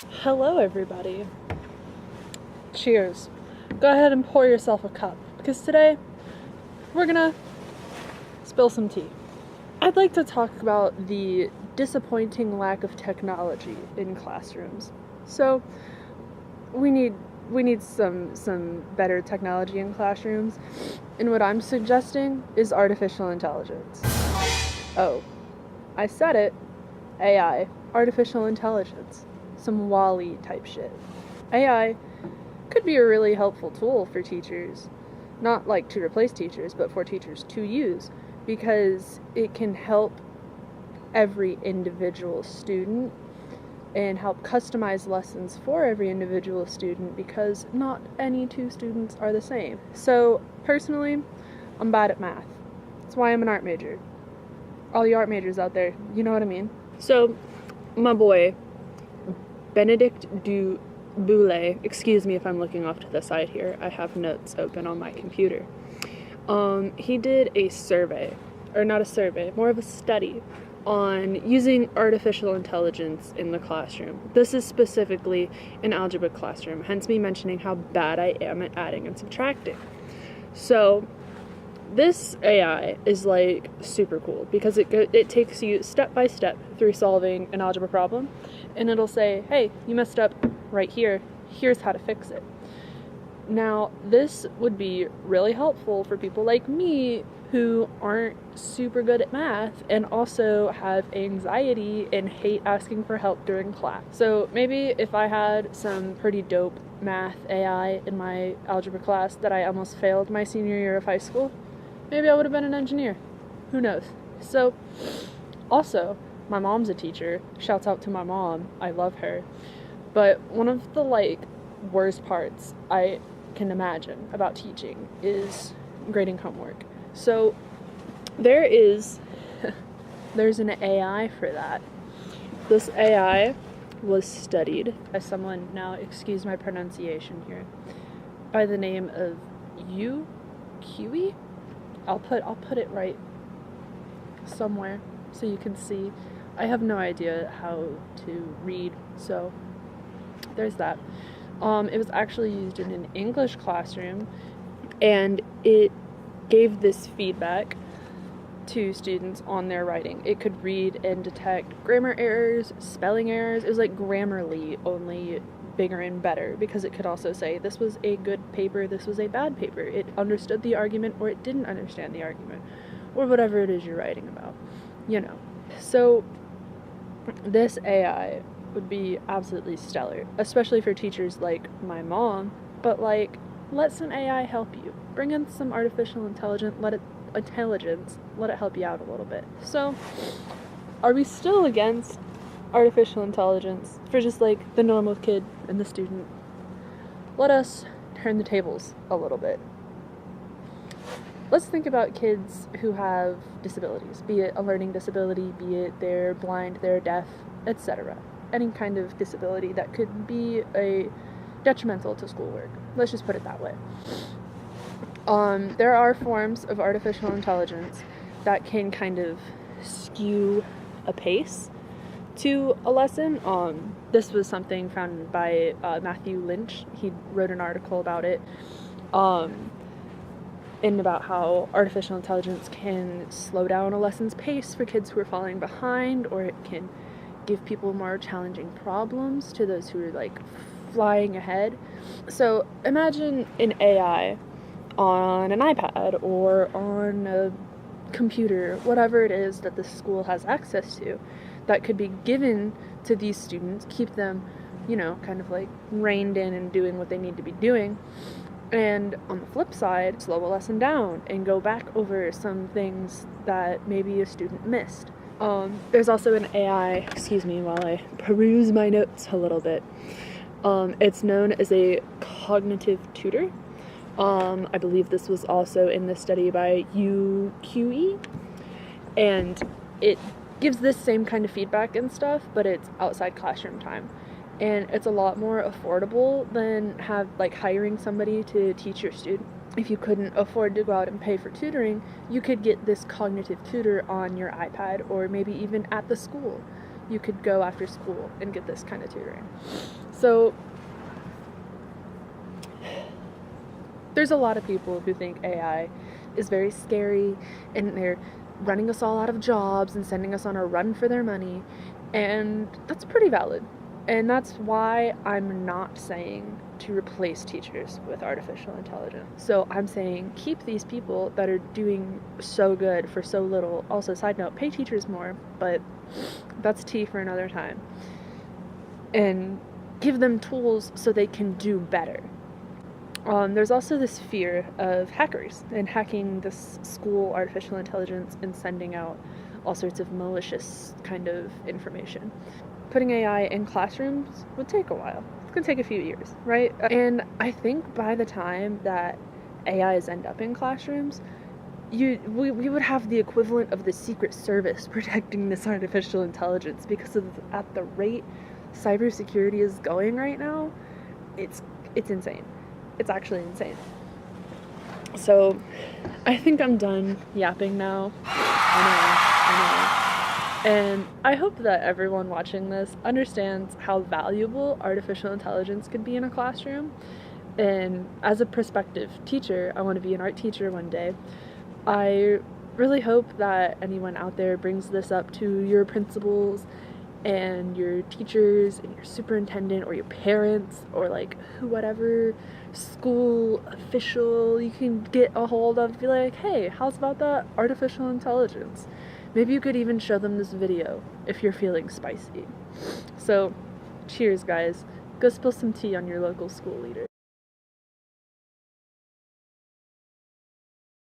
Hello, everybody. Cheers. Go ahead and pour yourself a cup, because today we're gonna spill some tea. I'd like to talk about the disappointing lack of technology in classrooms. So, we need some better technology in classrooms, and what I'm suggesting is artificial intelligence. Oh, I said it. AI, artificial intelligence. Some WALL-E type shit. AI could be a really helpful tool for teachers. Not like to replace teachers, but for teachers to use, because it can help every individual student and help customize lessons for every individual student, because not any two students are the same. So, personally, I'm bad at math. That's why I'm an art major. All you art majors out there, you know what I mean? So, my boy, Benedict du Boulay, excuse me if I'm looking off to the side here, I have notes open on my computer. He did a survey, or not a survey, more of a study on using artificial intelligence in the classroom. This is specifically an algebra classroom, hence me mentioning how bad I am at adding and subtracting. So, this AI is like super cool because it takes you step by step through solving an algebra problem, and it'll say, hey, you messed up right here, here's how to fix it. Now, this would be really helpful for people like me who aren't super good at math and also have anxiety and hate asking for help during class. So maybe if I had some pretty dope math AI in my algebra class that I almost failed my senior year of high school, maybe I would have been an engineer. Who knows? So, also, my mom's a teacher. Shouts out to my mom. I love her. But one of the, worst parts I can imagine about teaching is grading homework. So, there's an AI for that. This AI was studied by someone, now excuse my pronunciation here, by the name of Yu Kiwi? I'll put it right somewhere so you can see. I have no idea how to read, so there's that. It was actually used in an English classroom, and it gave this feedback to students on their writing. It could read and detect grammar errors, spelling errors. It was like Grammarly, only bigger and better, because it could also say this was a good paper, this was a bad paper. It understood the argument, or it didn't understand the argument, or whatever it is you're writing about, So this AI would be absolutely stellar, especially for teachers like my mom. But let some AI help you. Bring in some artificial intelligence, let it help you out a little bit. So, are we still against artificial intelligence for just the normal kid and the student? Let us turn the tables a little bit. Let's think about kids who have disabilities, be it a learning disability, be it they're blind, they're deaf, etc. Any kind of disability that could be detrimental to schoolwork. Let's just put it that way. There are forms of artificial intelligence that can kind of skew a pace to a lesson. This was something found by Matthew Lynch. He wrote an article about it, and about how artificial intelligence can slow down a lesson's pace for kids who are falling behind, or it can give people more challenging problems to those who are flying ahead. So imagine an AI on an iPad or on a computer, whatever it is that the school has access to, that could be given to these students, keep them, kind of reined in and doing what they need to be doing. And on the flip side, slow a lesson down and go back over some things that maybe a student missed. There's also an AI, excuse me while I peruse my notes a little bit. It's known as a cognitive tutor. I believe this was also in the study by UQE, and it gives this same kind of feedback and stuff, but it's outside classroom time. And it's a lot more affordable than hiring somebody to teach your student. If you couldn't afford to go out and pay for tutoring, you could get this cognitive tutor on your iPad, or maybe even at the school. you could go after school and get this kind of tutoring. So there's a lot of people who think AI is very scary and they're running us all out of jobs and sending us on a run for their money, and that's pretty valid. And that's why I'm not saying to replace teachers with artificial intelligence. So I'm saying keep these people that are doing so good for so little. Also, side note, pay teachers more, but that's tea for another time. And give them tools so they can do better. There's also this fear of hackers and hacking this school artificial intelligence and sending out all sorts of malicious kind of information. Putting AI in classrooms would take a while. It's going to take a few years, right? And I think by the time that AIs end up in classrooms, we would have the equivalent of the Secret Service protecting this artificial intelligence, because at the rate cybersecurity is going right now, it's insane. It's actually insane. So I think I'm done yapping now. I know. And I hope that everyone watching this understands how valuable artificial intelligence could be in a classroom. And as a prospective teacher, I want to be an art teacher one day. I really hope that anyone out there brings this up to your principals and your teachers and your superintendent or your parents or like whatever school official you can get a hold of. Be like, hey, how's about that artificial intelligence? Maybe you could even show them this video if you're feeling spicy. So cheers, guys. Go spill some tea on your local school leader.